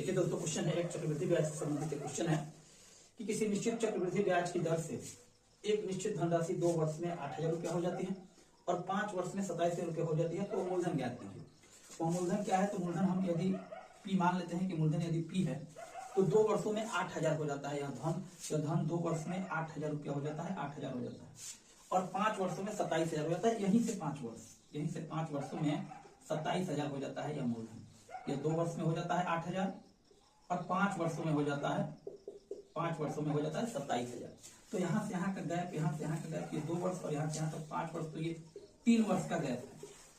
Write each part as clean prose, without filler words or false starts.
देखिए दोस्तों, क्वेश्चन है एक चक्रवृद्धि ब्याज से संबंधित क्वेश्चन है कि किसी निश्चित चक्रवृद्धि ब्याज की दर से एक निश्चित धनराशि 2 वर्ष में 8,000 रुपया हो जाती है और 5 वर्ष में 27,000 रुपया हो जाती है, तो मूलधन ज्ञात कीजिए। तो मूलधन क्या है? तो मूलधन हम यदि पी मान लेते हैं कि मूलधन यदि पी है तो 2 वर्षों में 8,000 हो जाता है। यह धन 2 वर्ष में 8,000 रुपया हो जाता है, 8,000 हो जाता है और 5 वर्षों में 27,000 हो जाता है। यहीं से 5 वर्षों में 27,000 हो जाता है यह मूलधन। यह 2 वर्ष में हो जाता है 8,000 और 5 वर्षों में हो जाता है 27,000। तो यहाँ से यहाँ का गैप, यहाँ से यहाँ का गैप, ये 2 वर्ष और यहाँ से यहाँ तक 5 वर्ष, तो ये 3 वर्ष का गैप है।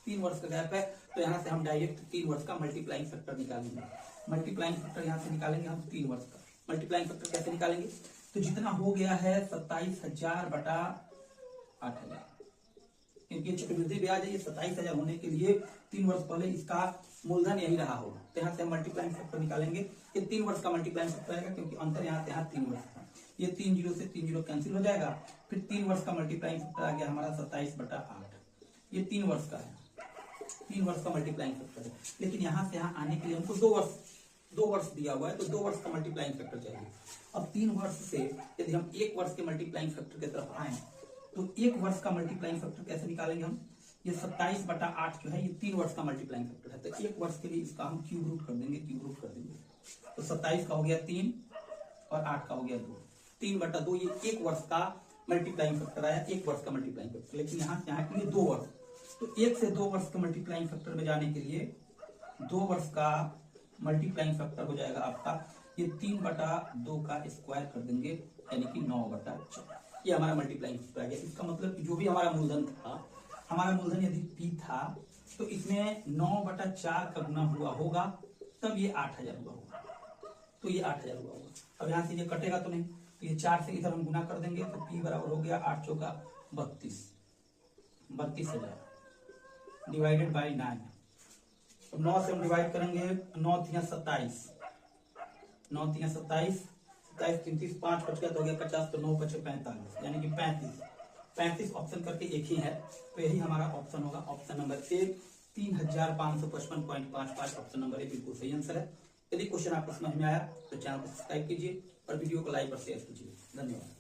3 वर्ष का गैप है, तो यहाँ से हम डायरेक्ट 3 वर्ष का मल्टीप्लाइंग फैक्टर निकालेंगे। मल्टीप्लाइंग फैक्टर यहाँ से निकालेंगे हम 3 वर्ष का। मल्टीप्लाइंग फैक्टर कैसे निकालेंगे? तो जितना हो गया है 27,000 बटा 8,000, क्योंकि चक्रवृद्धि ब्याज है, ये 27,000 होने के लिए 3 वर्ष पहले इसका मूलधन यही रहा होगा। तो यहाँ से हम मल्टीप्लाइंग फैक्टर निकालेंगे। ये 3 वर्ष का मल्टीप्लाइंग फैक्टर आएगा, क्योंकि अंतर यहाँ से यहाँ 3 वर्ष था। ये 3 जीरो से 3 जीरो कैंसिल हो जाएगा। फिर 3 वर्ष का मल्टीप्लाइंग फैक्टर आ गया हमारा 27 बटा 8। ये 3 वर्ष का है, 3 वर्ष का मल्टीप्लाइंग फैक्टर है। लेकिन यहाँ से यहाँ आने के लिए हमको 2 वर्ष दिया हुआ है, तो 2 वर्ष का मल्टीप्लाइंग फैक्टर चाहिए। अब 3 वर्ष से यदि हम 1 वर्ष के मल्टीप्लाइंग फैक्टर की तरफ आए तो 1 वर्ष का मल्टीप्लाइंग फैक्टर कैसे निकालेंगे हम? ये 27 बटा 8 जो है ये 3 वर्ष का मल्टीप्लाइंग फैक्टर है। तो 1 वर्ष के लिए इसका हम क्यूब रूट कर देंगे। तो 27 का हो गया 3 और 8 का हो गया 2। 3 बटा 2 ये 1 वर्ष का मल्टीप्लाइंग फैक्टर आया, 1 वर्ष का मल्टीप्लाइंग फैक्टर। लेकिन यहाँ से यहाँ के लिए 2 वर्ष, तो 1 से 2 वर्ष का मल्टीप्लाइंग फैक्टर में जाने के लिए 2 वर्ष का मल्टीप्लाइंग फैक्टर हो जाएगा आपका ये 3 बटा 2 का स्क्वायर कर देंगे, यानी कि 9 बटा 4। ये हमारा मल्टीप्लाइंग फैक्टर आ गया। इसका मतलब कि जो भी हमारा मूलधन था, हमारा मूलधन यदि P था तो इसमें 9 बटा 4 का गुना हुआ होगा, तब ये 8,000 हुआ होगा। तो ये 8,000 हुआ होगा। अब यहाँ से ये कटेगा तो नहीं, तो ये 4 से इधर हम गुना कर देंगे, तो P बराबर हो गया 8 चौका 32,000 डिवाइडेड बाई 9। तो 9 से हम डिवाइड करेंगे, 9 तिया 27, 9 तिया 27, 27 33 5 बच गया तो हो गया 50, तो 9 बचे 45, यानी कि 35 ऑप्शन करके एक ही है, तो यही हमारा ऑप्शन होगा। ऑप्शन नंबर 1 3555.55 ऑप्शन नंबर 1 बिल्कुल सही आंसर है। यदि क्वेश्चन आपको समझ में आया तो चैनल को सब्सक्राइब कीजिए और वीडियो को लाइक और शेयर कीजिए। धन्यवाद।